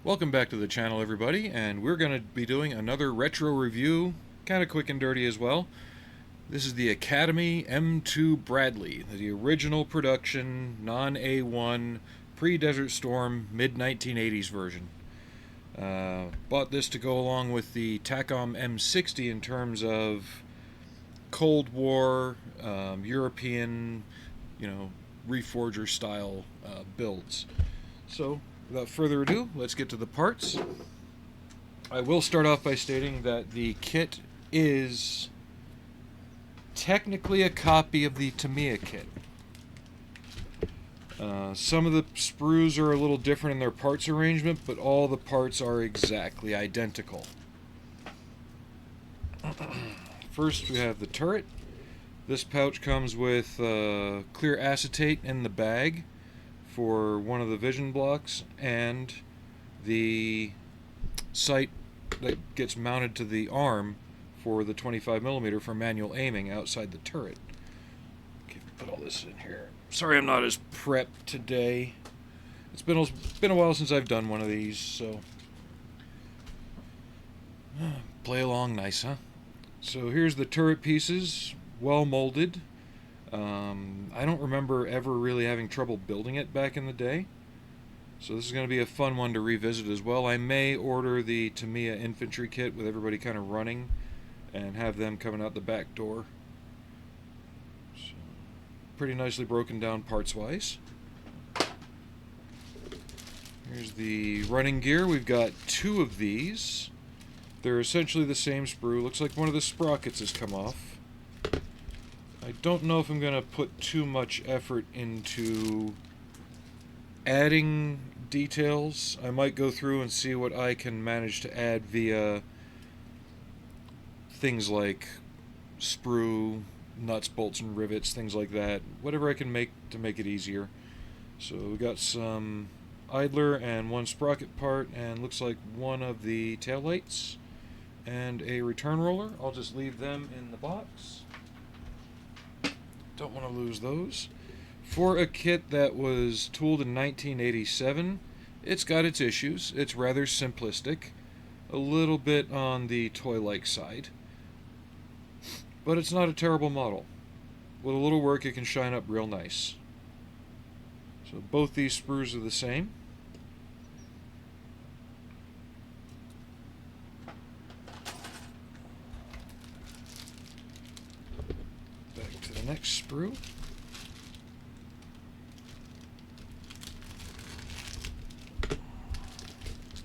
Welcome back to the channel, everybody, and we're going to be doing another retro review, kind of quick and dirty as well. This is the Academy M2 Bradley, the original production, non-A1, pre-Desert Storm, mid-1980s version. Bought this to go along with the Tacom M60 in terms of Cold War, European, reforger style builds. So, without further ado, let's get to the parts. I will start off by stating that the kit is technically a copy of the Tamiya kit. Some of the sprues are a little different in their parts arrangement, but all the parts are exactly identical. First, we have the turret. This pouch comes with clear acetate in the bag for one of the vision blocks, and the sight that gets mounted to the arm for the 25mm for manual aiming outside the turret. Okay, put all this in here. Sorry I'm not as prepped today. It's been a while since I've done one of these, so play along nice, huh? So here's the turret pieces, well molded. I don't remember ever really having trouble building it back in the day, so this is going to be a fun one to revisit as well. I may order the Tamiya infantry kit with everybody kind of running and have them coming out the back door. So, pretty nicely broken down parts wise. Here's the running gear. We've got two of these. They're essentially the same sprue. Looks like one of the sprockets has come off. I don't know if I'm going to put too much effort into adding details. I might go through and see what I can manage to add via things like sprue, nuts, bolts, and rivets, things like that. Whatever I can make to make it easier. So we got some idler and one sprocket part, and looks like one of the taillights and a return roller. I'll just leave them in the box. Don't want to lose those. For a kit that was tooled in 1987, it's got its issues. It's rather simplistic, a little bit on the toy-like side, but it's not a terrible model. With a little work, it can shine up real nice. So both these sprues are the same. Back to the next sprue.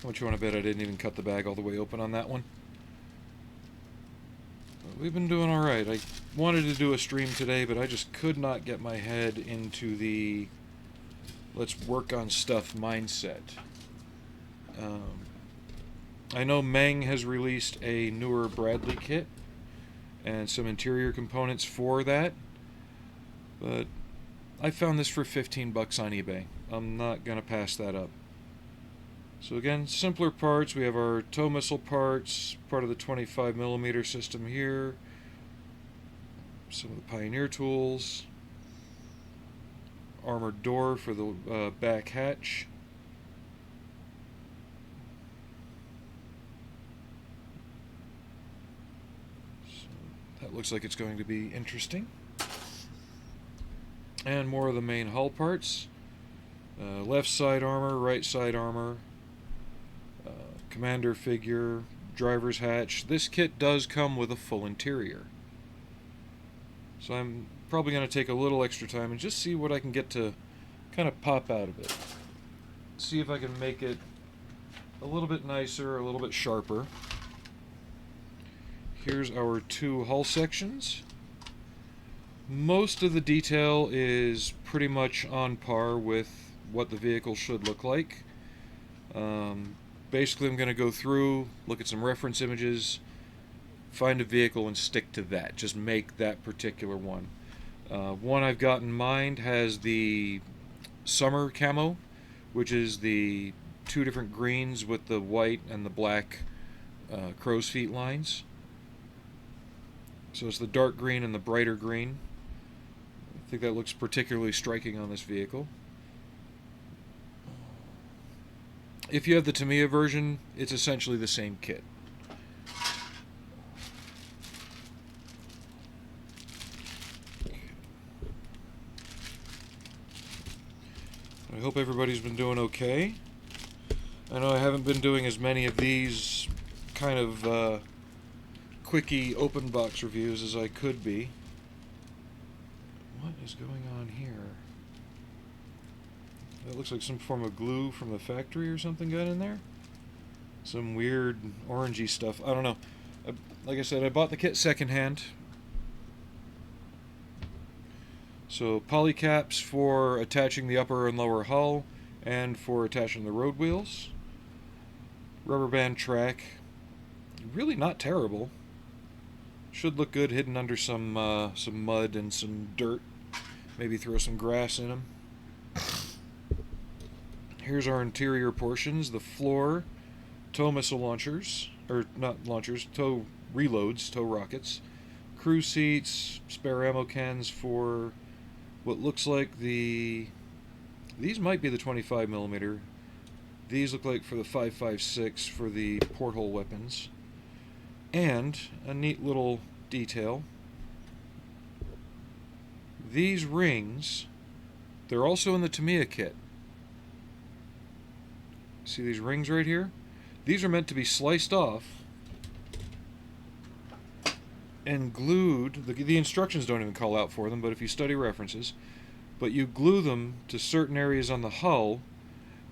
What you want to bet I didn't even cut the bag all the way open on that one? But we've been doing alright. I wanted to do a stream today, but I just could not get my head into the let's work on stuff mindset. I know Meng has released a newer Bradley kit and some interior components for that, but I found this for 15 bucks on eBay. I'm not gonna pass that up. So again, simpler parts. We have our tow missile parts, part of the 25mm system here, some of the Pioneer tools, armored door for the back hatch, so that looks like it's going to be interesting, and more of the main hull parts, left side armor, right side armor, commander figure, driver's hatch. This kit does come with a full interior, so I'm probably going to take a little extra time and just see what I can get to kind of pop out of it. See if I can make it a little bit nicer, a little bit sharper. Here's our two hull sections. Most of the detail is pretty much on par with what the vehicle should look like. Basically, I'm going to go through, look at some reference images, find a vehicle and stick to that. Just make that particular one. One I've got in mind has the summer camo, which is the two different greens with the white and the black crow's feet lines. So it's the dark green and the brighter green. I think that looks particularly striking on this vehicle. If you have the Tamiya version, it's essentially the same kit. I hope everybody's been doing okay. I know I haven't been doing as many of these kind of quickie open box reviews as I could be. What is going on here? That looks like some form of glue from the factory or something got in there. Some weird orangey stuff. I don't know. Like I said, I bought the kit secondhand. So poly caps for attaching the upper and lower hull and for attaching the road wheels. Rubber band track. Really not terrible. Should look good hidden under some mud and some dirt. Maybe throw some grass in them. Here's our interior portions. The floor, tow missile launchers, or not launchers, tow reloads, tow rockets. Crew seats, spare ammo cans for what looks like these might be the 25mm. These look like for the 5.56 for the porthole weapons. And a neat little detail. These rings, they're also in the Tamiya kit. See these rings right here? These are meant to be sliced off and glued. The instructions don't even call out for them, but if you study references, but you glue them to certain areas on the hull,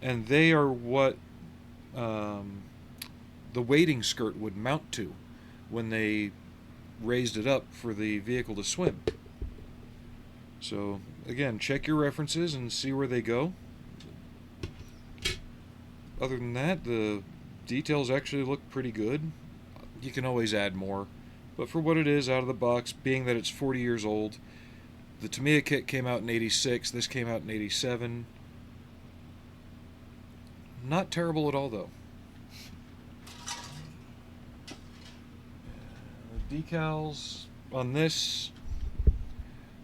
and they are what the wading skirt would mount to when they raised it up for the vehicle to swim. So again, check your references and see where they go. Other than that, the details actually look pretty good. You can always add more, but for what it is out of the box, being that it's 40 years old, the Tamiya kit came out in 86, this came out in 87. Not terrible at all, though. The decals on this,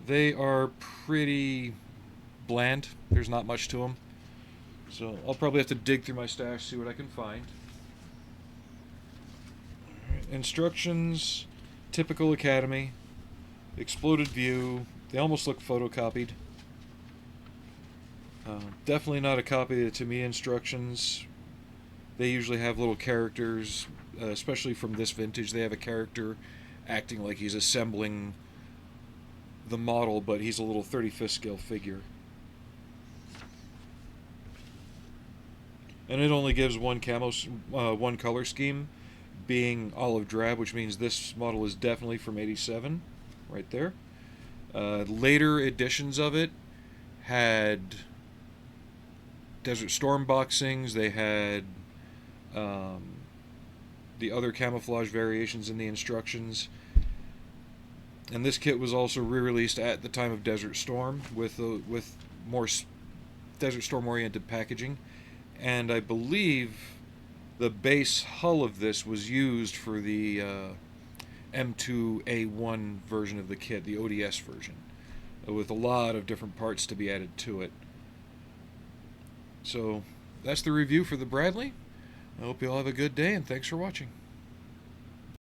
they are pretty bland. There's not much to them. So I'll probably have to dig through my stash, see what I can find. Instructions, typical Academy, exploded view. They almost look photocopied. Definitely not a copy of the Tamiya instructions. They usually have little characters, especially from this vintage. They have a character acting like he's assembling the model, but he's a little 35th scale figure. And it only gives one color scheme, being olive drab, which means this model is definitely from 87, right there. Later editions of it had Desert Storm boxings. They had the other camouflage variations in the instructions. And this kit was also re-released at the time of Desert Storm with more Desert Storm oriented packaging. And I believe the base hull of this was used for the M2A1 version of the kit, the ODS version, with a lot of different parts to be added to it. So that's the review for the Bradley. I hope you all have a good day, and thanks for watching.